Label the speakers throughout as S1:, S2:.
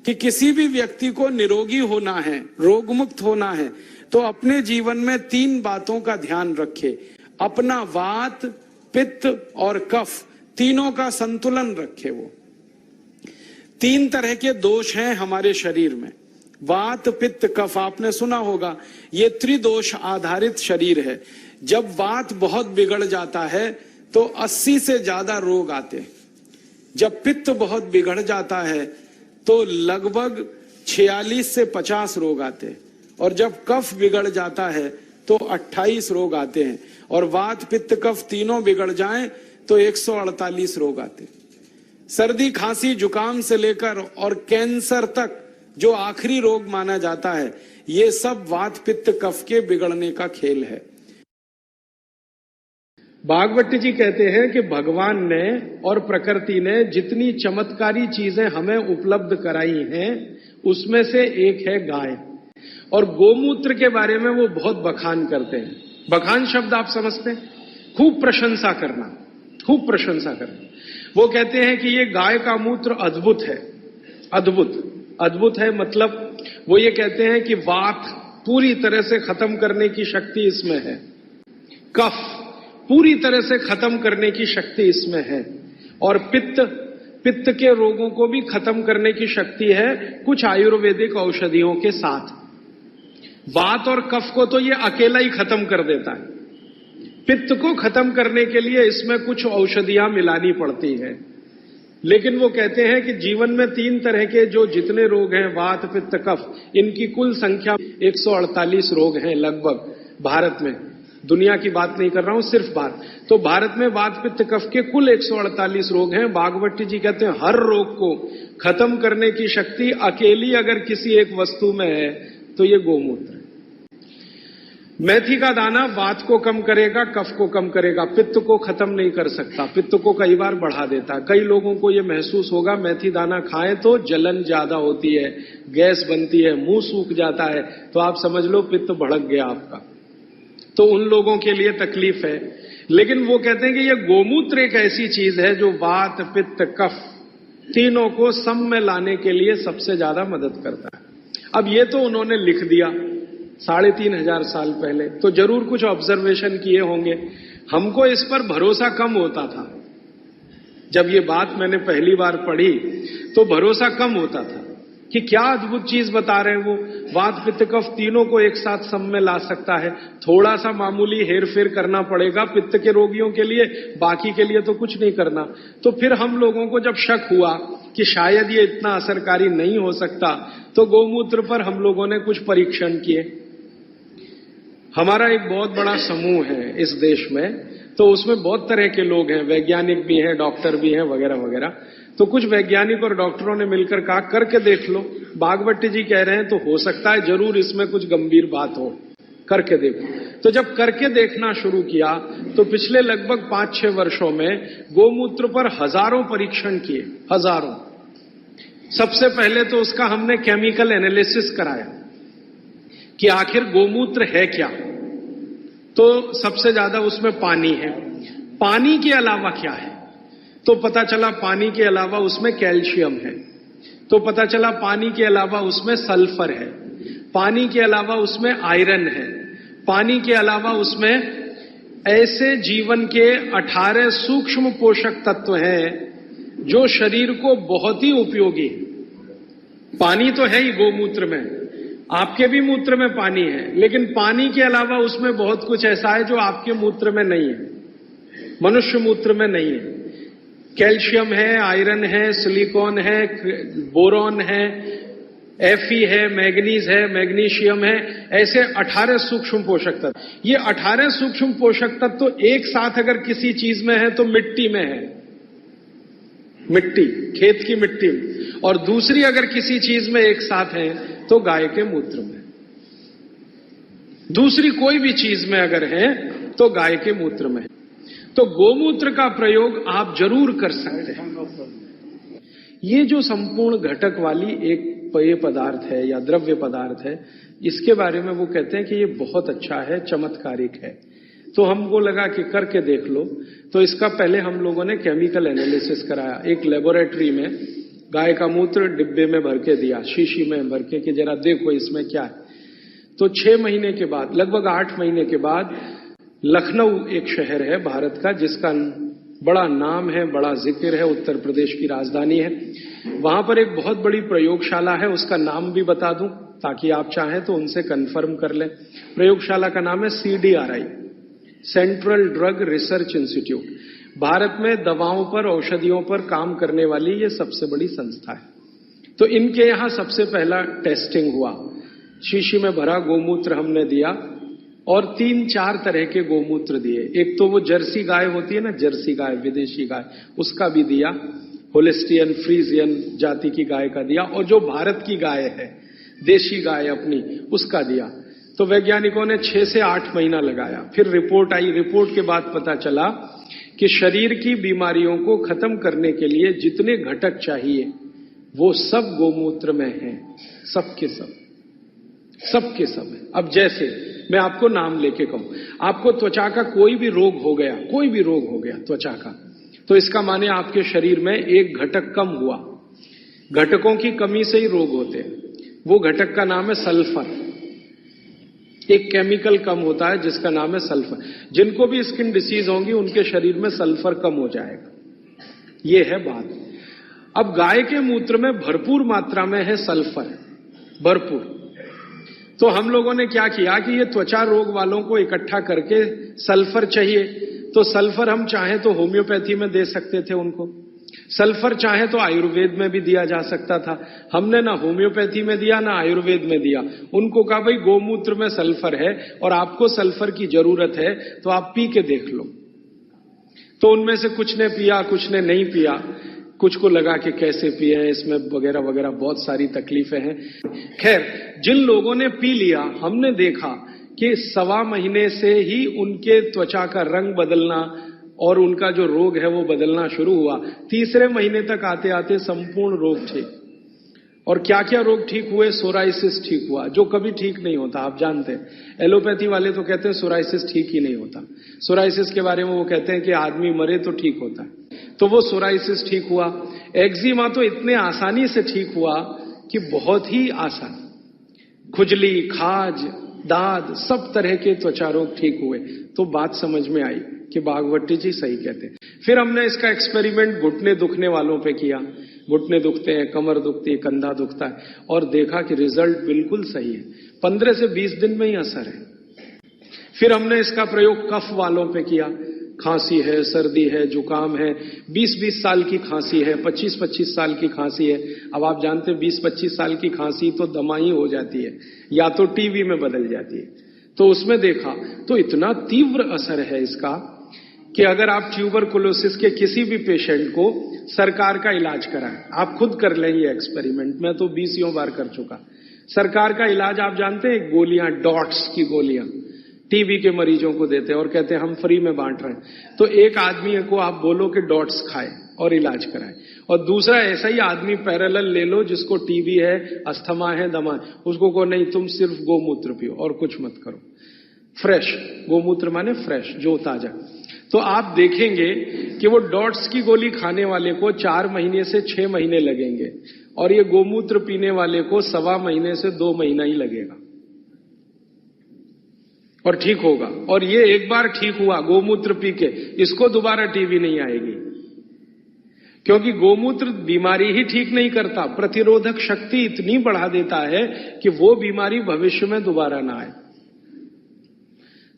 S1: कि किसी भी व्यक्ति को निरोगी होना है, रोगमुक्त होना है, तो अपने जीवन में 3 बातों का ध्यान रखे। अपना वात, पित्त और कफ तीनों का संतुलन रखे। वो 3 तरह के दोष हैं हमारे शरीर में, वात, पित्त, कफ। आपने सुना होगा ये त्रिदोष आधारित शरीर है। जब वात बहुत बिगड़ जाता है तो 80 से ज्यादा रोग आते हैं। जब पित्त बहुत बिगड़ जाता है तो लगभग 46 से 50 रोग आते हैं। और जब कफ बिगड़ जाता है तो 28 रोग आते हैं। और वात, पित्त, कफ तीनों बिगड़ जाएं तो 148 रोग आते हैं। सर्दी, खांसी, जुकाम से लेकर और कैंसर तक जो आखिरी रोग माना जाता है, ये सब वात, पित्त, कफ के बिगड़ने का खेल है। भागवत जी कहते हैं कि भगवान ने और प्रकृति ने जितनी चमत्कारी चीजें हमें उपलब्ध कराई हैं, उसमें से एक है गाय। और गोमूत्र के बारे में वो बहुत बखान करते हैं। बखान शब्द आप समझते हैं? खूब प्रशंसा करना, खूब प्रशंसा करना। वो कहते हैं कि ये गाय का मूत्र अद्भुत है। अद्भुत, अद्भुत है मतलब वो ये कहते हैं कि वात पूरी तरह से खत्म करने की शक्ति इसमें है, कफ पूरी तरह से खत्म करने की शक्ति इसमें है, और पित्त के रोगों को भी खत्म करने की शक्ति है कुछ आयुर्वेदिक औषधियों के साथ। वात और कफ को तो ये अकेला ही खत्म कर देता है। पित्त को खत्म करने के लिए इसमें कुछ औषधियां मिलानी पड़ती है। लेकिन वो कहते हैं कि जीवन में 3 तरह के जो जितने रोग हैं, वात, पित्त, कफ, इनकी कुल संख्या 148 रोग हैं लगभग भारत में। दुनिया की बात नहीं कर रहा हूं, सिर्फ भारत। तो भारत में वात, पित्त, कफ के कुल 148 रोग हैं। भागवत जी कहते हैं हर रोग को खत्म करने की शक्ति अकेली अगर किसी एक वस्तु में है तो ये गोमूत्र है। मेथी का दाना वात को कम करेगा, कफ को कम करेगा, पित्त को खत्म नहीं कर सकता, पित्त को कई बार बढ़ा देता है। कई लोगों को यह महसूस होगा मेथी दाना खाएं तो जलन ज्यादा होती है, गैस बनती है, मुंह सूख जाता है, तो आप समझ लो पित्त भड़क गया आपका। तो उन लोगों के लिए तकलीफ है। लेकिन वो कहते हैं कि यह गोमूत्र एक ऐसी चीज है जो वात, पित्त, कफ तीनों को सम में लाने के लिए सबसे ज्यादा मदद करता है। अब ये तो उन्होंने लिख दिया 3500 साल पहले, तो जरूर कुछ ऑब्जर्वेशन किए होंगे। हमको इस पर भरोसा कम होता था। जब ये बात मैंने पहली बार पढ़ी तो भरोसा कम होता था कि क्या अद्भुत चीज बता रहे हैं वो, वात, पित्त, कफ तीनों को एक साथ सम में ला सकता है। थोड़ा सा मामूली हेरफेर करना पड़ेगा पित्त के रोगियों के लिए, बाकी के लिए तो कुछ नहीं करना। तो फिर हम लोगों को जब शक हुआ कि शायद ये इतना असरकारी नहीं हो सकता, तो गोमूत्र पर हम लोगों ने कुछ परीक्षण किए। हमारा एक बहुत बड़ा समूह है इस देश में, तो उसमें बहुत तरह के लोग हैं, वैज्ञानिक भी हैं, डॉक्टर भी हैं, वगैरह वगैरह। तो कुछ वैज्ञानिक और डॉक्टरों ने मिलकर कहा करके देख लो। भागवत जी कह रहे हैं तो हो सकता है जरूर इसमें कुछ गंभीर बात हो, करके देखो। तो जब करके देखना शुरू किया तो पिछले लगभग 5-6 वर्षों में गोमूत्र पर हजारों परीक्षण किए, हजारों। सबसे पहले तो उसका हमने केमिकल एनालिसिस कराया कि आखिर गोमूत्र है क्या। तो सबसे ज्यादा उसमें पानी है। पानी के अलावा क्या है? तो पता चला पानी के अलावा उसमें कैल्शियम है। तो पता चला पानी के अलावा उसमें सल्फर है। पानी के अलावा उसमें आयरन है। पानी के अलावा उसमें ऐसे जीवन के 18 सूक्ष्म पोषक तत्व हैं जो शरीर को बहुत ही उपयोगी। पानी तो है ही गोमूत्र में, आपके भी मूत्र में पानी है, लेकिन पानी के अलावा उसमें बहुत कुछ ऐसा है जो आपके मूत्र में नहीं है, मनुष्य मूत्र में नहीं है। कैल्शियम है, आयरन है, सिलिकॉन है, बोरॉन है, Fe है, मैग्नीज है, मैग्नीशियम है, ऐसे 18 सूक्ष्म पोषक तत्व। ये 18 सूक्ष्म पोषक तत्व तो एक साथ अगर किसी चीज में है तो मिट्टी में है, मिट्टी, खेत की मिट्टी में, और दूसरी अगर किसी चीज में एक साथ है तो गाय के मूत्र में। दूसरी कोई भी चीज में अगर है तो गाय के मूत्र में। तो गोमूत्र का प्रयोग आप जरूर कर सकते हैं। ये जो संपूर्ण घटक वाली एक पेय पदार्थ है या द्रव्य पदार्थ है, इसके बारे में वो कहते हैं कि ये बहुत अच्छा है, चमत्कारिक है। तो हमको लगा कि करके देख लो। तो इसका पहले हम लोगों ने केमिकल एनालिसिस कराया एक लेबोरेटरी में। गाय का मूत्र डिब्बे में भर के दिया, शीशी में भर के कि जरा देखो इसमें क्या है। तो 6 महीने के बाद, लगभग 8 महीने के बाद, लखनऊ एक शहर है भारत का जिसका बड़ा नाम है, बड़ा जिक्र है, उत्तर प्रदेश की राजधानी है। वहां पर एक बहुत बड़ी प्रयोगशाला है, उसका नाम भी बता दूं ताकि आप चाहें तो उनसे कंफर्म कर लें। प्रयोगशाला का नाम है CDRI, central drug research institute. Bharat में दवाओं पर, औषधियों पर काम करने वाली ये सबसे बड़ी संस्था है। तो इनके यहां सबसे पहला टेस्टिंग हुआ। शीशी में भरा गोमूत्र हमने दिया और 3-4 तरह के गोमूत्र दिए। एक तो वो जर्सी गाय होती है ना, जर्सी गाय, विदेशी गाय, उसका भी दिया, होलिस्टियन फ्रीजियन जाति की गाय का दिया, और जो भारत की गाय है, देशी गाय अपनी, उसका दिया। तो वैज्ञानिकों ने 6 से 8 महीना लगाया। फिर रिपोर्ट आई। रिपोर्ट के बाद पता चला कि शरीर की बीमारियों को खत्म करने के लिए जितने घटक चाहिए वो सब गोमूत्र में हैं, सबके सब है। अब जैसे मैं आपको नाम लेके कहूं, आपको त्वचा का कोई भी रोग हो गया त्वचा का, तो इसका माने आपके शरीर में एक घटक कम हुआ। घटकों की कमी से ही रोग होते हैं। वो घटक का नाम है सल्फर। एक केमिकल कम होता है जिसका नाम है सल्फर। जिनको भी स्किन डिसीज होंगी उनके शरीर में सल्फर कम हो जाएगा। ये है बात। अब गाय के मूत्र में भरपूर मात्रा में है सल्फर, भरपूर। तो हम लोगों ने क्या किया कि ये त्वचा रोग वालों को इकट्ठा करके, सल्फर चाहिए तो सल्फर हम चाहें तो होम्योपैथी में दे सकते थे उनको, सल्फर चाहे तो आयुर्वेद में भी दिया जा सकता था। हमने ना होम्योपैथी में दिया ना आयुर्वेद में दिया। उनको कहा भाई गोमूत्र में सल्फर है और आपको सल्फर की जरूरत है तो आप पी के देख लो। तो उनमें से कुछ ने पिया, कुछ ने नहीं पिया, कुछ को लगा कि कैसे पिए हैं, इसमें वगैरह वगैरह बहुत सारी तकलीफें हैं। खैर, जिन लोगों ने पी लिया, हमने देखा कि 1.25 महीने से ही उनके त्वचा का रंग बदलना और उनका जो रोग है वो बदलना शुरू हुआ। 3रे महीने तक आते आते संपूर्ण रोग ठीक। और क्या क्या रोग ठीक हुए? सोराइसिस ठीक हुआ, जो कभी ठीक नहीं होता, आप जानते हैं। एलोपैथी वाले तो कहते हैं सोराइसिस ठीक ही नहीं होता। सोराइसिस के बारे में वो कहते हैं कि आदमी मरे तो ठीक होता है, तो वो सोराइसिस ठीक हुआ। एक्जिमा तो इतने आसानी से ठीक हुआ कि बहुत ही आसान। खुजली, खाज, दाद, सब तरह के त्वचा रोग ठीक हुए। तो बात समझ में आई कि बागवती जी सही कहते हैं। फिर हमने इसका एक्सपेरिमेंट घुटने दुखने वालों पे किया। घुटने दुखते हैं, कमर दुखती है, कंधा दुखता है, और देखा कि रिजल्ट बिल्कुल सही है। 15 से 20 दिन में ही असर है। फिर हमने इसका प्रयोग कफ वालों पे किया। खांसी है, सर्दी है, जुकाम है, 20-20 साल की खांसी है, 25-25 साल की खांसी है। अब आप जानते हैं 20-25 साल की खांसी तो दमाही हो जाती है या तो टीबी में बदल जाती है। तो उसमें देखा तो इतना तीव्र असर है इसका कि अगर आप ट्यूबरकुलोसिस के किसी भी पेशेंट को सरकार का इलाज कराएं, आप खुद कर लें ये एक्सपेरिमेंट, मैं तो 20 बार कर चुका। सरकार का इलाज आप जानते हैं, गोलियां, डॉट्स की गोलियां टीबी के मरीजों को देते हैं और कहते हैं हम फ्री में बांट रहे हैं। तो एक आदमी को आप बोलो कि डॉट्स खाए और इलाज कराए, और दूसरा ऐसा ही आदमी पैरेलल ले लो जिसको टीबी है, अस्थमा है, दमा है, उसको को नहीं तुम सिर्फ गोमूत्र पियो और कुछ मत करो। फ्रेश गोमूत्र माने फ्रेश, जो ताजा। तो आप देखेंगे कि वो डॉट्स की गोली खाने वाले को 4 महीने से 6 महीने लगेंगे और ये गोमूत्र पीने वाले को 1.25 महीने से 2 महीना ही लगेगा और ठीक होगा। और ये एक बार ठीक हुआ गोमूत्र पी के, इसको दोबारा टीबी नहीं आएगी, क्योंकि गोमूत्र बीमारी ही ठीक नहीं करता, प्रतिरोधक शक्ति इतनी बढ़ा देता है कि वो बीमारी भविष्य में दोबारा ना आए।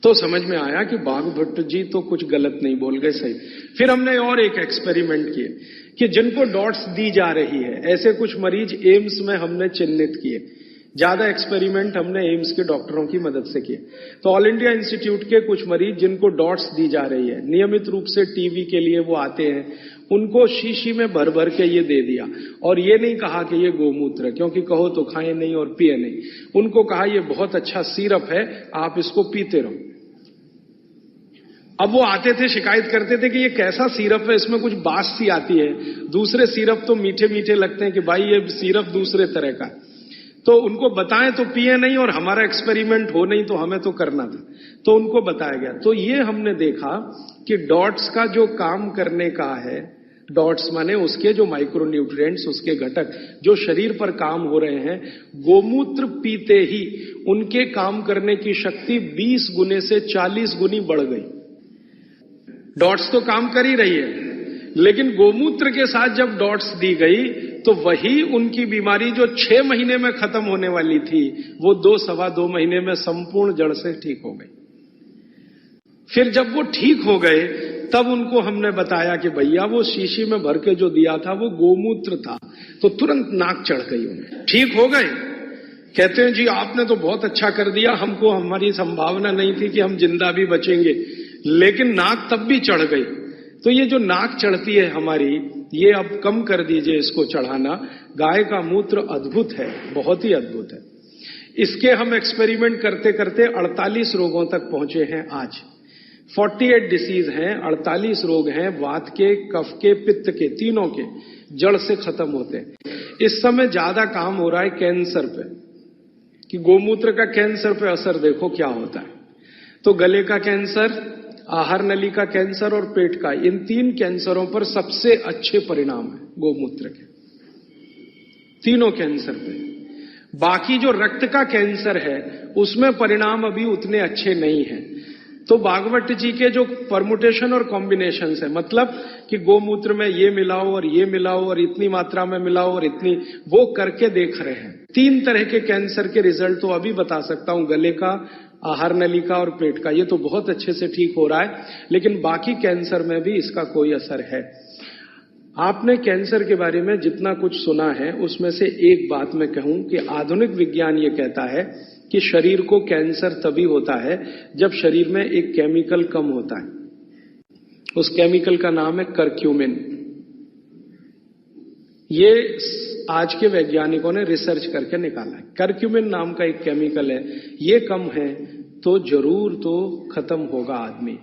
S1: तो समझ में आया कि बागभट्ट जी तो कुछ गलत नहीं बोल गए, सही। फिर हमने और एक एक्सपेरिमेंट किए कि जिनको डॉट्स दी जा रही है, ऐसे कुछ मरीज एम्स में हमने चिन्हित किए। ज्यादा एक्सपेरिमेंट हमने एम्स के डॉक्टरों की मदद से किए। तो ऑल इंडिया इंस्टीट्यूट के कुछ मरीज जिनको डॉट्स दी जा रही है, नियमित रूप से टीबी के लिए वो आते हैं, उनको शीशी में भर भर के ये दे दिया। और ये नहीं कहा कि ये गोमूत्र है, क्योंकि कहो तो खाएं नहीं और पिए नहीं। उनको कहा ये बहुत अच्छा सिरप है, आप इसको पीते रहो। अब वो आते थे, शिकायत करते थे कि ये कैसा सिरप है, इसमें कुछ बास सी आती है, दूसरे सिरप तो मीठे मीठे लगते हैं, कि भाई ये सिरप दूसरे तरह का। तो उनको बताएं तो पिए नहीं, और हमारा एक्सपेरिमेंट हो नहीं तो हमें तो करना था, तो उनको बताया गया। तो ये हमने देखा कि डॉट्स का जो काम करने का है डॉट्स माने उसके जो माइक्रोन्यूट्रिएंट्स, उसके घटक जो शरीर पर काम हो रहे हैं, गोमूत्र पीते ही उनके काम करने की शक्ति 20 गुने से 40 गुनी बढ़ गई। डॉट्स तो काम कर ही रही है, लेकिन गोमूत्र के साथ जब डॉट्स दी गई तो वही उनकी बीमारी जो 6 महीने में खत्म होने वाली थी, वो 2-2.25 महीने में संपूर्ण जड़ से ठीक हो गई। फिर जब वो ठीक हो गए तब उनको हमने बताया कि भैया वो शीशी में भर के जो दिया था वो गोमूत्र था, तो तुरंत नाक चढ़ गई उन्हें, ठीक हो गए। कहते हैं जी आपने तो बहुत अच्छा कर दिया, हमको हमारी संभावना नहीं थी कि हम जिंदा भी बचेंगे, लेकिन नाक तब भी चढ़ गई। तो ये जो नाक चढ़ती है हमारी, ये अब कम कर दीजिए इसको चढ़ाना। गाय का मूत्र अद्भुत है, बहुत ही अद्भुत है। इसके हम एक्सपेरिमेंट करते करते 48 रोगों तक पहुंचे हैं आज। 48 डिसीज हैं, 48 रोग हैं, वात के, कफ के, पित्त के, तीनों के जड़ से खत्म होते हैं। इस समय ज्यादा काम हो रहा है कैंसर पे, कि गोमूत्र का कैंसर पे असर देखो क्या होता है। तो गले का कैंसर, आहार नली का कैंसर और पेट का, इन 3 कैंसरों पर सबसे अच्छे परिणाम है गोमूत्र के, तीनों कैंसर पे। बाकी जो रक्त का कैंसर है उसमें परिणाम अभी उतने अच्छे नहीं हैं। तो भागवत जी के जो परमुटेशन और कॉम्बिनेशन है, मतलब कि गोमूत्र में ये मिलाओ और ये मिलाओ और इतनी मात्रा में मिलाओ और इतनी, वो करके देख रहे हैं। 3 तरह के कैंसर के रिजल्ट तो अभी बता सकता हूं, गले का, आहार नली का और पेट का, ये तो बहुत अच्छे से ठीक हो रहा है, लेकिन बाकी कैंसर में भी इसका कोई असर है। आपने कैंसर के बारे में जितना कुछ सुना है उसमें से एक बात मैं कहूं कि आधुनिक विज्ञान ये कहता है कि शरीर को कैंसर तभी होता है जब शरीर में एक केमिकल कम होता है। उस केमिकल का नाम है करक्यूमिन। ये आज के वैज्ञानिकों ने रिसर्च करके निकाला है। करक्यूमिन नाम का एक केमिकल है, ये कम है तो जरूर तो खत्म होगा आदमी,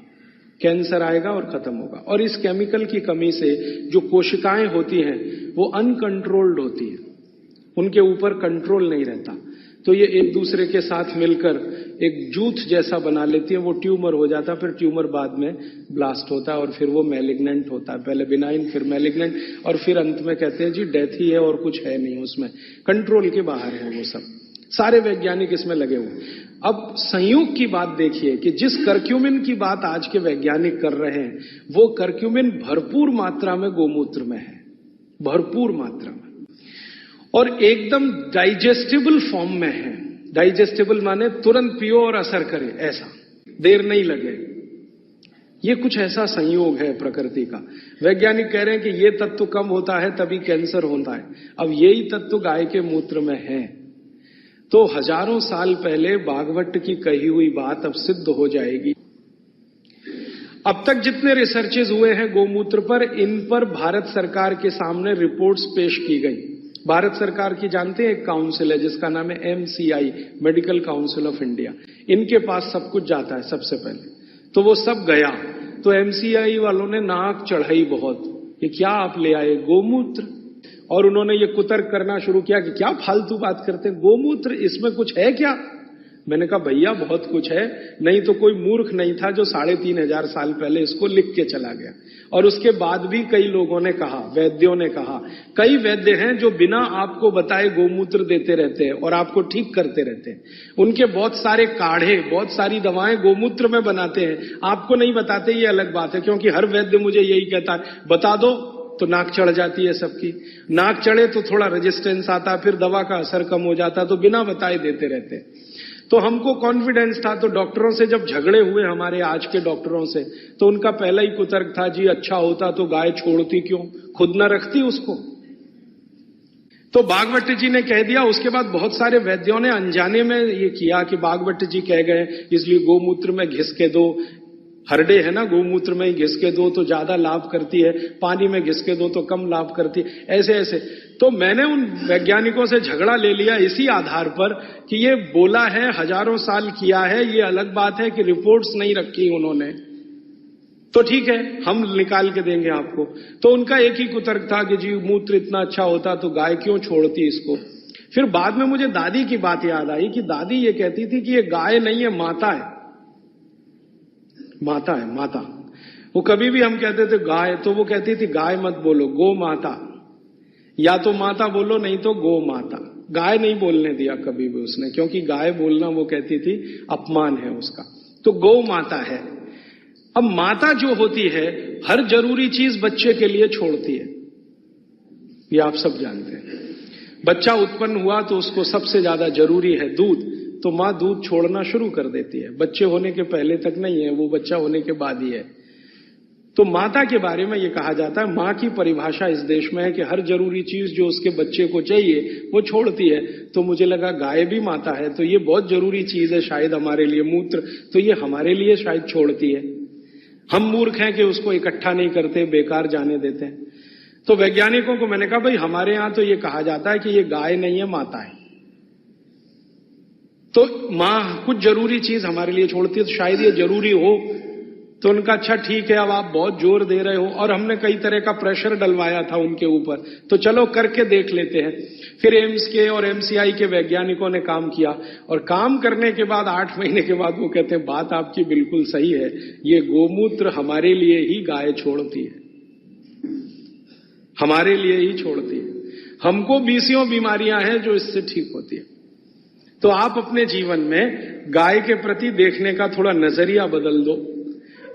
S1: कैंसर आएगा और खत्म होगा। और इस केमिकल की कमी से जो कोशिकाएं होती हैं वो अनकंट्रोल्ड होती हैं, उनके ऊपर कंट्रोल नहीं रहता, तो ये एक दूसरे के साथ मिलकर एक जूथ जैसा बना लेती है, वो ट्यूमर हो जाता है, फिर ट्यूमर बाद में ब्लास्ट होता है और फिर वो मैलिग्नेंट होता है, पहले बिनाइन फिर मैलिग्नेंट, और फिर अंत में कहते हैं जी डेथ ही है और कुछ है नहीं, उसमें कंट्रोल के बाहर है वो सब। सारे वैज्ञानिक इसमें लगे हुए। अब संयोग की बात देखिए कि जिस करक्यूमिन की बात आज के वैज्ञानिक कर रहे हैं, वो करक्यूमिन भरपूर मात्रा में गोमूत्र में है, भरपूर मात्रा में, और एकदम डाइजेस्टेबल फॉर्म में है। डाइजेस्टेबल माने तुरंत पियो और असर करे, ऐसा देर नहीं लगे। ये कुछ ऐसा संयोग है प्रकृति का। वैज्ञानिक कह रहे हैं कि ये तत्व कम होता है तभी कैंसर होता है। अब यही तत्व गाय के मूत्र में है। तो हजारों साल पहले भागवत की कही हुई बात अब सिद्ध हो जाएगी। अब तक जितने रिसर्चेज हुए हैं गोमूत्र पर, इन पर भारत सरकार के सामने रिपोर्ट्स पेश की गई। भारत सरकार की जानते हैं एक काउंसिल है जिसका नाम है MCI, medical council of India. इनके पास सब कुछ जाता है सबसे पहले, तो वो सब गया। तो MCI वालों ने नाक चढ़ाई बहुत, ये क्या आप ले आए गोमूत्र, और उन्होंने ये कुतर्क करना शुरू किया कि क्या फालतू बात करते हैं, गोमूत्र इसमें कुछ है क्या। मैंने कहा भैया बहुत कुछ है, नहीं तो कोई मूर्ख नहीं था जो 3500 साल पहले इसको लिख के चला गया। और उसके बाद भी कई लोगों ने कहा, वैद्यों ने कहा, कई वैद्य हैं जो बिना आपको बताए गोमूत्र देते रहते हैं और आपको ठीक करते रहते हैं। उनके बहुत सारे काढ़े, बहुत सारी दवाएं गोमूत्र में बनाते हैं, आपको नहीं बताते, ये अलग बात है, क्योंकि हर वैद्य मुझे यही कहता है बता दो, तो नाक चढ़ जाती है सबकी। नाक चढ़े तो थोड़ा रेजिस्टेंस आता, फिर दवा का असर कम हो जाता, तो बिना बताए देते रहते। तो हमको कॉन्फिडेंस था, तो डॉक्टरों से जब झगड़े हुए हमारे आज के डॉक्टरों से, तो उनका पहला ही कुतर्क था जी अच्छा होता तो गाय छोड़ती क्यों, खुद न रखती उसको। तो भागवत जी ने कह दिया। उसके बाद बहुत सारे वैद्यों ने अनजाने में ये किया कि भागवत जी कह गए इसलिए गोमूत्र में घिस के दो, हरडे है ना, गोमूत्र में ही घिस के दो तो ज्यादा लाभ करती है, पानी में घिस के दो तो कम लाभ करती है, ऐसे ऐसे। तो मैंने उन वैज्ञानिकों से झगड़ा ले लिया इसी आधार पर कि ये बोला है, हजारों साल किया है, ये अलग बात है कि रिपोर्ट्स नहीं रखी उन्होंने, तो ठीक है हम निकाल के देंगे आपको। तो उनका एक ही कुतर्क था कि जी मूत्र इतना अच्छा होता तो गाय क्यों छोड़ती इसको। फिर बाद में मुझे दादी की बात याद आई कि दादी ये कहती थी कि ये गाय नहीं है, माता है, माता है, माता। वो कभी भी हम कहते थे गाय, तो वो कहती थी गाय मत बोलो, गो माता, या तो माता बोलो नहीं तो गो माता। गाय नहीं बोलने दिया कभी भी उसने, क्योंकि गाय बोलना वो कहती थी अपमान है उसका, तो गौ माता है। अब माता जो होती है हर जरूरी चीज बच्चे के लिए छोड़ती है, ये आप सब जानते हैं। बच्चा उत्पन्न हुआ तो उसको सबसे ज्यादा जरूरी है दूध, तो मां दूध छोड़ना शुरू कर देती है। बच्चे होने के पहले तक नहीं है, वो बच्चा होने के बाद ही है। तो माता के बारे में ये कहा जाता है, मां की परिभाषा इस देश में है कि हर जरूरी चीज जो उसके बच्चे को चाहिए वो छोड़ती है। तो मुझे लगा गाय भी माता है, तो ये बहुत जरूरी चीज है शायद हमारे लिए, मूत्र, तो ये हमारे लिए शायद छोड़ती है। हम मूर्ख हैं कि उसको इकट्ठा नहीं करते, बेकार जाने देते हैं। तो वैज्ञानिकों को मैंने कहा भाई हमारे यहां तो ये कहा जाता है कि ये गाय नहीं है, माता है। तो मां कुछ जरूरी चीज हमारे लिए छोड़ती है, तो शायद ये जरूरी हो। तो उनका अच्छा ठीक है, अब आप बहुत जोर दे रहे हो, और हमने कई तरह का प्रेशर डलवाया था उनके ऊपर, तो चलो करके देख लेते हैं। फिर एम्स के और एमसीआई के वैज्ञानिकों ने काम किया, और काम करने के बाद 8 महीने के बाद वो कहते हैं बात आपकी बिल्कुल सही है, ये गोमूत्र हमारे लिए ही गाय छोड़ती है, हमारे लिए ही छोड़ती है। हमको 20 बीमारियां हैं जो इससे ठीक होती है। तो आप अपने जीवन में गाय के प्रति देखने का थोड़ा नजरिया बदल दो।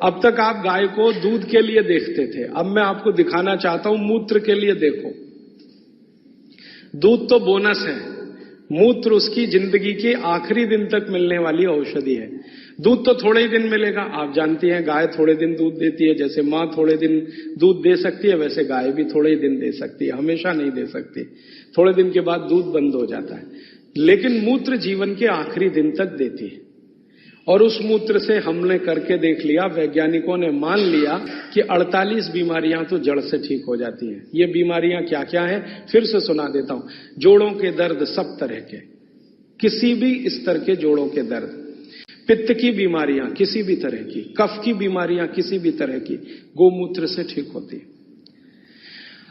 S1: अब तक आप गाय को दूध के लिए देखते थे, अब मैं आपको दिखाना चाहता हूं मूत्र के लिए देखो। दूध तो बोनस है, मूत्र उसकी जिंदगी के आखिरी दिन तक मिलने वाली औषधि है। दूध तो थोड़े ही दिन मिलेगा, आप जानती हैं गाय थोड़े दिन दूध देती है, जैसे मां थोड़े दिन दूध दे सकती है वैसे गाय भी थोड़े ही दिन दे सकती है, हमेशा नहीं दे सकती। थोड़े दिन के बाद दूध बंद हो जाता है, लेकिन मूत्र जीवन के आखिरी दिन तक देती है। और उस मूत्र से हमने करके देख लिया, वैज्ञानिकों ने मान लिया कि 48 बीमारियां तो जड़ से ठीक हो जाती हैं। ये बीमारियां क्या क्या हैं फिर से सुना देता हूं। जोड़ों के दर्द सब तरह के, किसी भी स्तर के जोड़ों के दर्द, पित्त की बीमारियां किसी भी तरह की, कफ की बीमारियां किसी भी तरह की, गोमूत्र से ठीक होती है।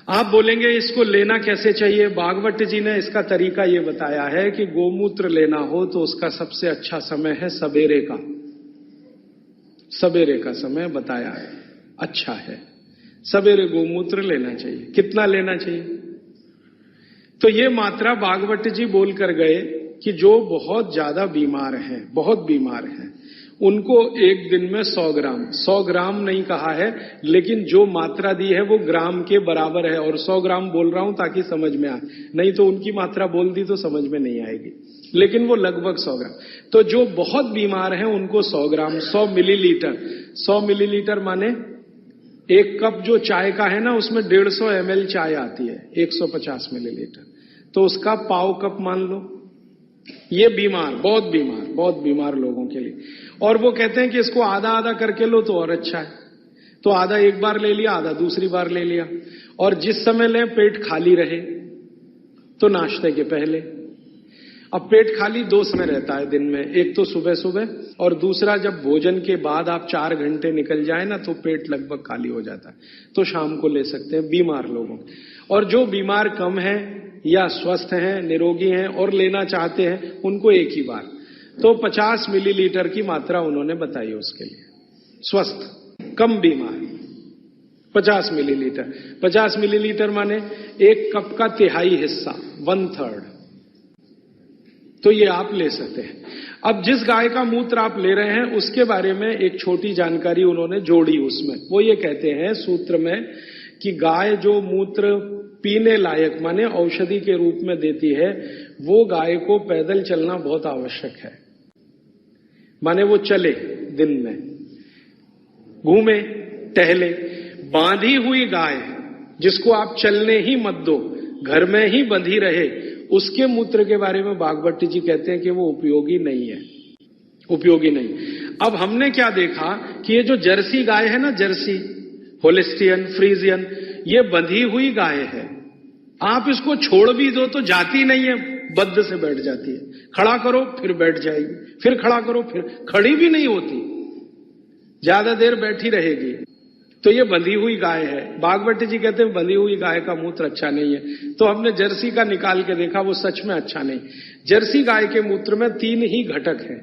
S1: आप बोलेंगे इसको लेना कैसे चाहिए? भागवत जी ने इसका तरीका ये बताया है कि गोमूत्र लेना हो तो उसका सबसे अच्छा समय है सवेरे का। सवेरे का समय बताया है, अच्छा है, सवेरे गोमूत्र लेना चाहिए। कितना लेना चाहिए? तो ये मात्रा भागवत जी बोल कर गए कि जो बहुत ज्यादा बीमार हैं, बहुत बीमार हैं, उनको एक दिन में 100 ग्राम नहीं कहा है, लेकिन जो मात्रा दी है वो ग्राम के बराबर है। और 100 ग्राम बोल रहा हूं ताकि समझ में आए, नहीं तो उनकी मात्रा बोल दी तो समझ में नहीं आएगी, लेकिन वो लगभग 100 ग्राम। तो जो बहुत बीमार हैं उनको 100 ग्राम, 100 मिलीलीटर। 100 मिलीलीटर माने एक कप जो चाय का है ना, उसमें 150 ml चाय आती है, 150 मिलीलीटर, तो उसका पाव कप मान लो। ये बीमार, बहुत बीमार लोगों के लिए। और वो कहते हैं कि इसको आधा आधा करके लो तो और अच्छा है। तो आधा एक बार ले लिया, आधा दूसरी बार ले लिया। और जिस समय लें पेट खाली रहे, तो नाश्ते के पहले। अब पेट खाली 2 समय रहता है दिन में, एक तो सुबह सुबह, और दूसरा जब भोजन के बाद आप 4 घंटे निकल जाए ना तो पेट लगभग खाली हो जाता है, तो शाम को ले सकते हैं बीमार लोगों। और जो बीमार कम है या स्वस्थ हैं, निरोगी हैं और लेना चाहते हैं, उनको एक ही बार। तो 50 मिलीलीटर की मात्रा उन्होंने बताई उसके लिए। स्वस्थ, कम बीमार 50 मिलीलीटर। 50 मिलीलीटर माने एक कप का तिहाई हिस्सा, 1/3। तो ये आप ले सकते हैं। अब जिस गाय का मूत्र आप ले रहे हैं उसके बारे में एक छोटी जानकारी उन्होंने जोड़ी उसमें। वो ये कहते हैं सूत्र में कि गाय जो मूत्र पीने लायक माने औषधि के रूप में देती है, वो गाय को पैदल चलना बहुत आवश्यक है। माने वो चले, दिन में घूमे, टहले। बांधी हुई गाय जिसको आप चलने ही मत दो, घर में ही बंधी रहे, उसके मूत्र के बारे में भागवत जी कहते हैं कि वो उपयोगी नहीं है, उपयोगी नहीं। अब हमने क्या देखा कि ये जो जर्सी गाय है ना, जर्सी, होलिस्टियन, फ्रीजियन, ये बंधी हुई गाय है। आप इसको छोड़ भी दो तो जाती नहीं है, बद्ध से बैठ जाती है। खड़ा करो फिर बैठ जाएगी, फिर खड़ा करो फिर, खड़ी भी नहीं होती, ज्यादा देर बैठी रहेगी। तो ये बंधी हुई गाय है। भागवत जी कहते हैं बंधी हुई गाय का मूत्र अच्छा नहीं है। तो हमने जर्सी का निकाल के देखा, वो सच में अच्छा नहीं। जर्सी गाय के मूत्र में 3 ही घटक हैं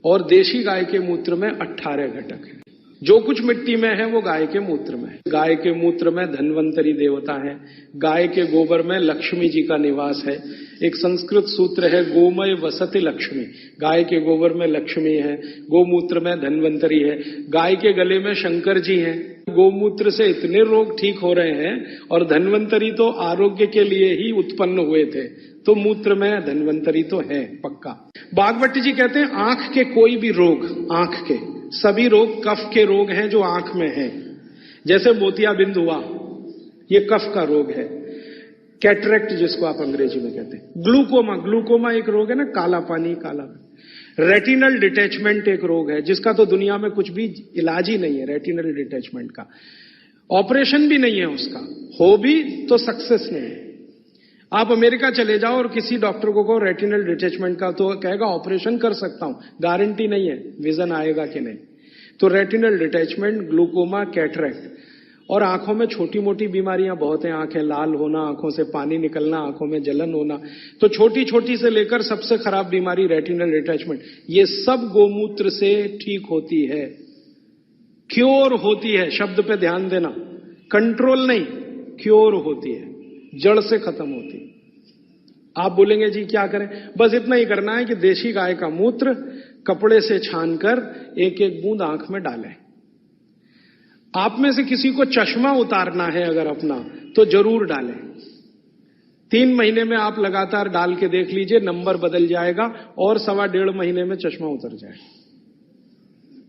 S1: और देशी गाय के मूत्र में 18 घटक हैं। जो कुछ मिट्टी में है वो गाय के मूत्र में है। गाय के मूत्र में धन्वंतरी देवता है, गाय के गोबर में लक्ष्मी जी का निवास है। एक संस्कृत सूत्र है, गोमय वसति लक्ष्मी। गाय के गोबर में लक्ष्मी है, गोमूत्र में धन्वंतरी है, गाय के गले में शंकर जी हैं। गोमूत्र से इतने रोग ठीक हो रहे हैं, और धन्वंतरी तो आरोग्य के लिए ही उत्पन्न हुए थे, तो मूत्र में धन्वंतरी तो है पक्का। बागवती जी कहते हैं आंख के कोई भी रोग, आंख के सभी रोग कफ के रोग हैं जो आंख में हैं। जैसे मोतियाबिंद हुआ, ये कफ का रोग है। कैटरेक्ट जिसको आप अंग्रेजी में कहते हैं। ग्लूकोमा, ग्लूकोमा एक रोग है ना, काला पानी, काला। रेटिनल डिटैचमेंट एक रोग है जिसका तो दुनिया में कुछ भी इलाज ही नहीं है, रेटिनल डिटैचमेंट का। ऑपरेशन भी नहीं है उसका, हो भी तो सक्सेस नहीं है। आप अमेरिका चले जाओ और किसी डॉक्टर को कहो रेटिनल डिटैचमेंट का, तो कहेगा ऑपरेशन कर सकता हूं, गारंटी नहीं है विजन आएगा कि नहीं। तो रेटिनल डिटैचमेंट, ग्लूकोमा, कैटरेक्ट। और आंखों में छोटी मोटी बीमारियां बहुत हैं। आंखें लाल होना, आंखों से पानी निकलना, आंखों में जलन होना, तो छोटी छोटी से लेकर सबसे खराब बीमारी रेटिनल डिटैचमेंट, ये सब गोमूत्र से ठीक होती है, क्योर होती है। शब्द पे ध्यान देना, कंट्रोल नहीं, क्योर होती है, जड़ से खत्म होती है। आप बोलेंगे जी क्या करें? बस इतना ही करना है कि देशी गाय का मूत्र कपड़े से छानकर एक एक बूंद आंख में डालें। आप में से किसी को चश्मा उतारना है अगर अपना, तो जरूर डालें। 3 महीने में आप लगातार डाल के देख लीजिए, नंबर बदल जाएगा और 1.5 महीने में चश्मा उतर जाएगा।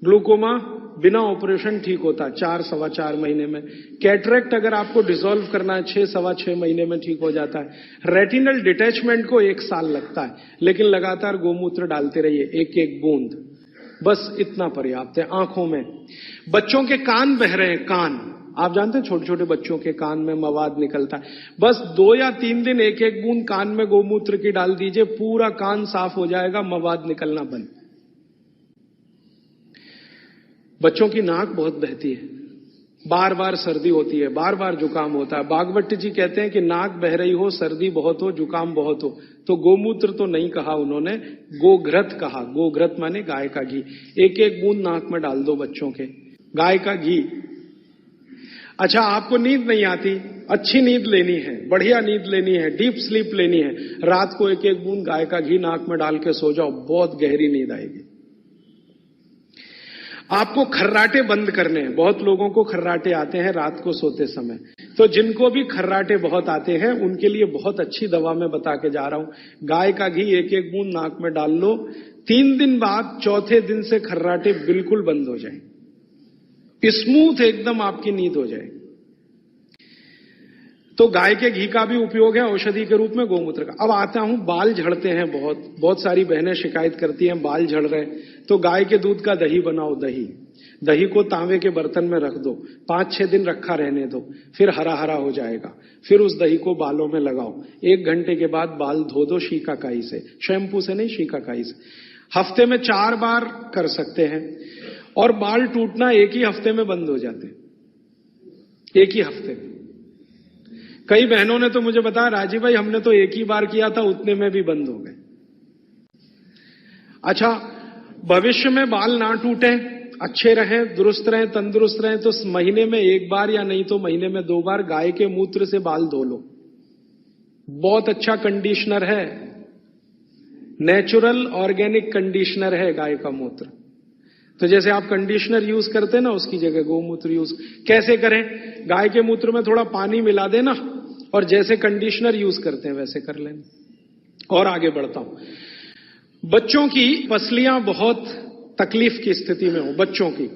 S1: ग्लूकोमा बिना ऑपरेशन ठीक होता 4-4.25 महीने में। कैटरेक्ट अगर आपको डिसॉल्व करना है 6-6.25 महीने में ठीक हो जाता है। रेटिनल डिटैचमेंट को 1 साल लगता है, लेकिन लगातार गोमूत्र डालते रहिए, एक एक बूंद, बस इतना पर्याप्त है। आंखों में, बच्चों के कान बह रहे हैं, कान, आप जानते हैं छोटे छोटे बच्चों के कान में मवाद निकलता है, बस 2 या 3 दिन एक एक बूंद कान में गोमूत्र की डाल दीजिए, पूरा कान साफ हो जाएगा, मवाद निकलना बंद। बच्चों की नाक बहुत बहती है, बार बार सर्दी होती है, बार बार जुकाम होता है। बागवती जी कहते हैं कि नाक बह रही हो, सर्दी बहुत हो, जुकाम बहुत हो, तो गोमूत्र तो नहीं कहा उन्होंने, गोघृत कहा। गोघृत माने गाय का घी, एक एक बूंद नाक में डाल दो बच्चों के, गाय का घी। अच्छा, आपको नींद नहीं आती, अच्छी नींद लेनी है, बढ़िया नींद लेनी है, डीप स्लीप लेनी है, रात को एक एक बूंद गाय का घी नाक में डाल के सो जाओ, बहुत गहरी नींद आएगी। आपको खर्राटे बंद करने हैं। बहुत लोगों को खर्राटे आते हैं रात को सोते समय, तो जिनको भी खर्राटे बहुत आते हैं उनके लिए बहुत अच्छी दवा मैं बता के जा रहा हूं। गाय का घी एक एक बूंद नाक में डाल लो, 3 दिन बाद चौथे दिन से खर्राटे बिल्कुल बंद हो जाए, स्मूथ एकदम आपकी नींद हो जाए। तो गाय के घी का भी उपयोग है औषधि के रूप में, गोमूत्र का। अब आता हूं, बाल झड़ते हैं बहुत सारी बहनें शिकायत करती हैं बाल झड़ रहे, तो गाय के दूध का दही बनाओ। दही को तांबे के बर्तन में रख दो, 5-6 दिन रखा रहने दो, फिर हरा हरा हो जाएगा। फिर उस दही को बालों में लगाओ, 1 घंटे के बाद बाल धो दो शीकाकाई से, शैम्पू से नहीं, शीकाकाई से। हफ्ते में 4 बार कर सकते हैं, और बाल टूटना एक ही हफ्ते में बंद हो जाते हैं, एक ही हफ्ते में। कई बहनों ने तो मुझे बताया, राजीव भाई हमने तो एक ही बार किया था, उतने में भी बंद हो गए। अच्छा, भविष्य में बाल ना टूटे, अच्छे रहें, दुरुस्त रहें, तंदुरुस्त रहें, तो महीने में 1 बार या नहीं तो महीने में 2 बार गाय के मूत्र से बाल धो लो। बहुत अच्छा कंडीशनर है, नेचुरल ऑर्गेनिक कंडीशनर है गाय का मूत्र। तो जैसे आप कंडीशनर यूज करते हैं ना, उसकी जगह गोमूत्र यूज कैसे करें? गाय के मूत्र में थोड़ा पानी मिला देना, और जैसे कंडीशनर यूज करते हैं वैसे कर लेना। और आगे बढ़ता हूं। बच्चों की पसलियां बहुत तकलीफ की स्थिति में हो, बच्चों की,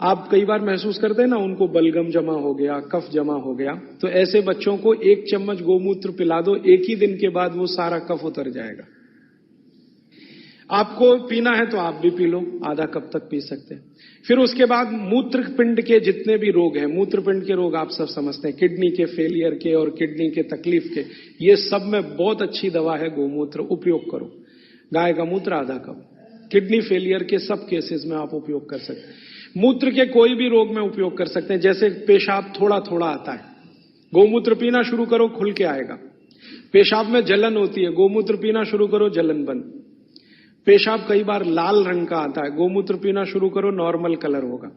S1: आप कई बार महसूस करते हैं ना, उनको बलगम जमा हो गया, कफ जमा हो गया, तो ऐसे बच्चों को 1 चम्मच गोमूत्र पिला दो, एक ही दिन के बाद वो सारा कफ उतर जाएगा। आपको पीना है तो आप भी पी लो, आधा कप तक पी सकते हैं। फिर उसके बाद मूत्रपिंड के जितने भी रोग हैं, मूत्रपिंड के रोग आप सब समझते हैं, किडनी के फेलियर के और किडनी के तकलीफ के, ये सब में बहुत अच्छी दवा है गोमूत्र, उपयोग करो। गाय का मूत्र आधा कप, किडनी फेलियर के सब केसेस में आप उपयोग कर सकते हैं। मूत्र के कोई भी रोग में उपयोग कर सकते हैं। जैसे पेशाब थोड़ा थोड़ा आता है, गोमूत्र पीना शुरू करो, खुल के आएगा। पेशाब में जलन होती है, गोमूत्र पीना शुरू करो, जलन बंद। पेशाब कई बार लाल रंग का आता है, गोमूत्र पीना शुरू करो, नॉर्मल कलर होगा।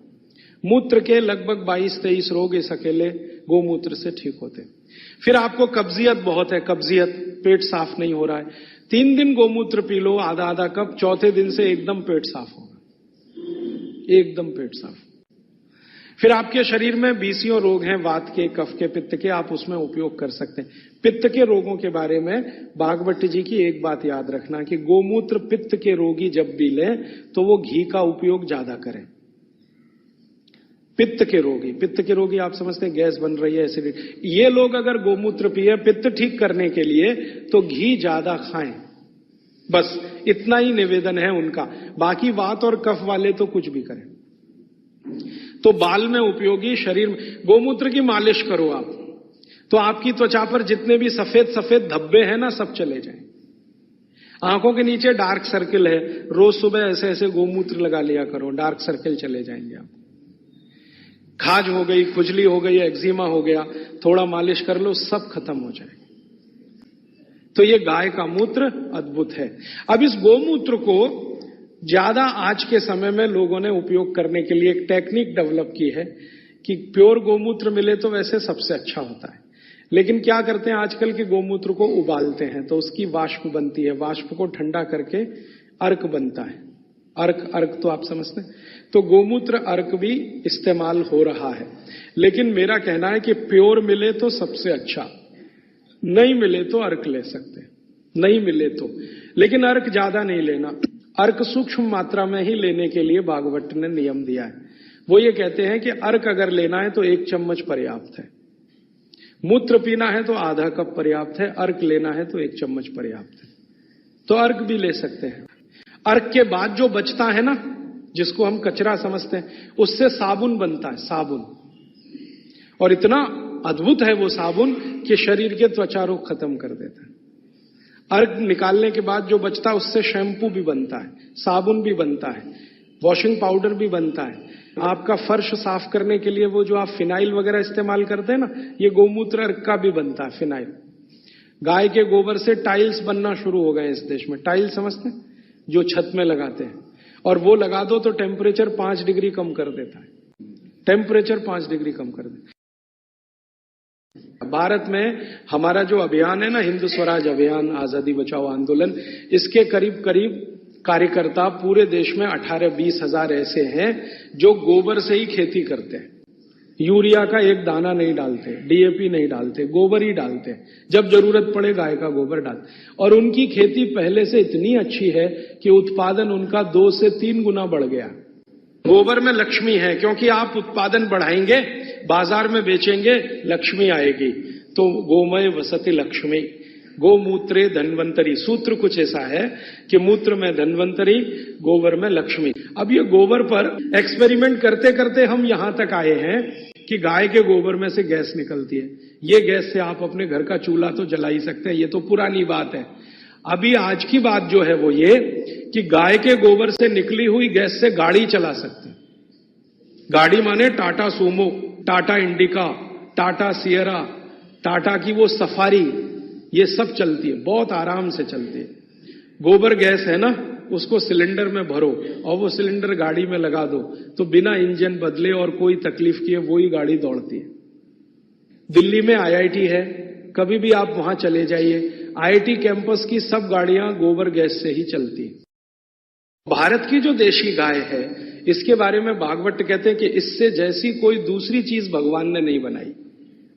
S1: मूत्र के लगभग 22-23 रोग इस अकेले गोमूत्र से ठीक होते हैं। फिर आपको कब्जियत बहुत है, कब्जियत, पेट साफ नहीं हो रहा है, 3 दिन गोमूत्र पी लो, आधा आधा कप, चौथे दिन से एकदम पेट साफ होगा, एकदम पेट साफ। फिर आपके शरीर में 20 रोग हैं, वात के, कफ के, पित्त के, आप उसमें उपयोग कर सकते हैं। पित्त के रोगों के बारे में भागवत जी की एक बात याद रखना कि गोमूत्र पित्त के रोगी जब भी लें तो वो घी का उपयोग ज्यादा करें। पित्त के रोगी आप समझते हैं गैस बन रही है, एसिडिटी, ये लोग अगर गोमूत्र पिए पित्त ठीक करने के लिए तो घी ज्यादा खाएं। बस इतना ही निवेदन है उनका। बाकी वात और कफ वाले तो कुछ भी करें। तो बाल में उपयोगी, शरीर में गोमूत्र की मालिश करो आप, तो आपकी त्वचा पर जितने भी सफेद सफेद धब्बे हैं ना, सब चले जाएं। आंखों के नीचे डार्क सर्किल है, रोज सुबह ऐसे ऐसे गोमूत्र लगा लिया करो, डार्क सर्किल चले जाएंगे आप। खाज हो गई, खुजली हो गई, एक्जिमा हो गया, थोड़ा मालिश कर लो, सब खत्म हो जाएगा। तो ये गाय का मूत्र अद्भुत है। अब इस गोमूत्र को ज्यादा आज के समय में लोगों ने उपयोग करने के लिए एक टेक्निक डेवलप की है कि प्योर गोमूत्र मिले तो वैसे सबसे अच्छा होता है, लेकिन क्या करते हैं आजकल के गोमूत्र को उबालते हैं तो उसकी वाष्प बनती है, वाष्प को ठंडा करके अर्क बनता है। अर्क तो आप समझते हैं। तो गोमूत्र अर्क भी इस्तेमाल हो रहा है, लेकिन मेरा कहना है कि प्योर मिले तो सबसे अच्छा, नहीं मिले तो अर्क ले सकते हैं, नहीं मिले तो, लेकिन अर्क ज्यादा नहीं लेना। अर्क सूक्ष्म मात्रा में ही लेने के लिए भागवत ने नियम दिया है। वो ये कहते हैं कि अर्क अगर लेना है तो 1 चम्मच पर्याप्त है, मूत्र पीना है तो आधा कप पर्याप्त है, अर्क लेना है तो 1 चम्मच पर्याप्त है। तो अर्क भी ले सकते हैं। अर्क के बाद जो बचता है ना, जिसको हम कचरा समझते हैं, उससे साबुन बनता है, साबुन, और इतना अद्भुत है वो साबुन कि शरीर के त्वचा रोग खत्म कर देता है। अर्क निकालने के बाद जो बचता है उससे शैम्पू भी बनता है, साबुन भी बनता है, वॉशिंग पाउडर भी बनता है। आपका फर्श साफ करने के लिए वो जो आप फिनाइल वगैरह इस्तेमाल करते हैं ना, ये गोमूत्र अर्क का भी बनता है, फिनाइल। गाय के गोबर से टाइल्स बनना शुरू हो गए इस देश में। टाइल्स समझते हैं, जो छत में लगाते हैं, और वो लगा दो तो टेम्परेचर 5 डिग्री कम कर देता है, टेम्परेचर 5 डिग्री कम कर देता है। भारत में हमारा जो अभियान है ना, हिंद स्वराज अभियान, आजादी बचाओ आंदोलन, इसके करीब करीब कार्यकर्ता पूरे देश में 18-20 हजार ऐसे हैं जो गोबर से ही खेती करते हैं। यूरिया का एक दाना नहीं डालते, डीएपी नहीं डालते, गोबर ही डालते, जब जरूरत पड़े गाय का गोबर डालते। और उनकी खेती पहले से इतनी अच्छी है कि उत्पादन उनका 2 से 3 गुना बढ़ गया। गोबर में लक्ष्मी है, क्योंकि आप उत्पादन बढ़ाएंगे, बाजार में बेचेंगे, लक्ष्मी आएगी। तो गोमय वसति लक्ष्मी, गोमूत्रे धन्वंतरी, सूत्र कुछ ऐसा है कि मूत्र में धन्वंतरी, गोबर में लक्ष्मी। अब ये गोबर पर एक्सपेरिमेंट करते करते हम यहां तक आए हैं कि गाय के गोबर में से गैस निकलती है। ये गैस से आप अपने घर का चूल्हा तो जला ही सकते हैं, ये तो पुरानी बात है। अभी आज की बात जो है वो ये कि गाय के गोबर से निकली हुई गैस से गाड़ी चला सकते हैं। गाड़ी माने Tata Sumo, Tata indica, Tata Sierra, Tata की वो सफारी, ये सब चलती है, बहुत आराम से चलती है। गोबर गैस है ना, उसको सिलेंडर में भरो और वो सिलेंडर गाड़ी में लगा दो तो बिना इंजन बदले और कोई तकलीफ किए वही गाड़ी दौड़ती है। दिल्ली में आईआईटी है, कभी भी आप वहां चले जाइए, आईआईटी कैंपस की सब गाड़ियां गोबर गैस से ही चलती है। भारत की जो देशी गाय है, इसके बारे में भागवत कहते हैं कि इससे जैसी कोई दूसरी चीज भगवान ने नहीं बनाई।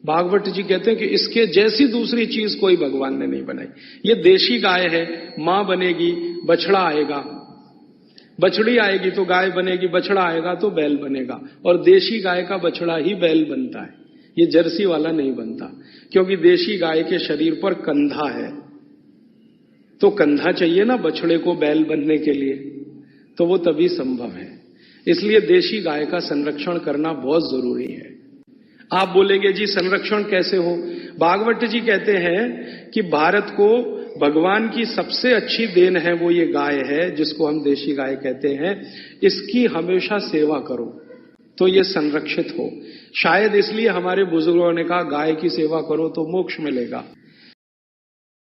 S1: भागवत जी कहते हैं कि इसके जैसी दूसरी चीज कोई भगवान ने नहीं बनाई। ये देशी गाय है, मां बनेगी, बछड़ा आएगा, बछड़ी आएगी तो गाय बनेगी, बछड़ा आएगा तो बैल बनेगा, और देशी गाय का बछड़ा ही बैल बनता है, ये जर्सी वाला नहीं बनता। क्योंकि देशी गाय के शरीर पर कंधा है, तो कंधा चाहिए ना बछड़े को बैल बनने के लिए, तो वो तभी संभव है। इसलिए देशी गाय का संरक्षण करना बहुत जरूरी है। आप बोलेंगे जी संरक्षण कैसे हो? भागवत जी कहते हैं कि भारत को भगवान की सबसे अच्छी देन है वो ये गाय है, जिसको हम देशी गाय कहते हैं। इसकी हमेशा सेवा करो तो ये संरक्षित हो। शायद इसलिए हमारे बुजुर्गों ने कहा गाय की सेवा करो तो मोक्ष मिलेगा।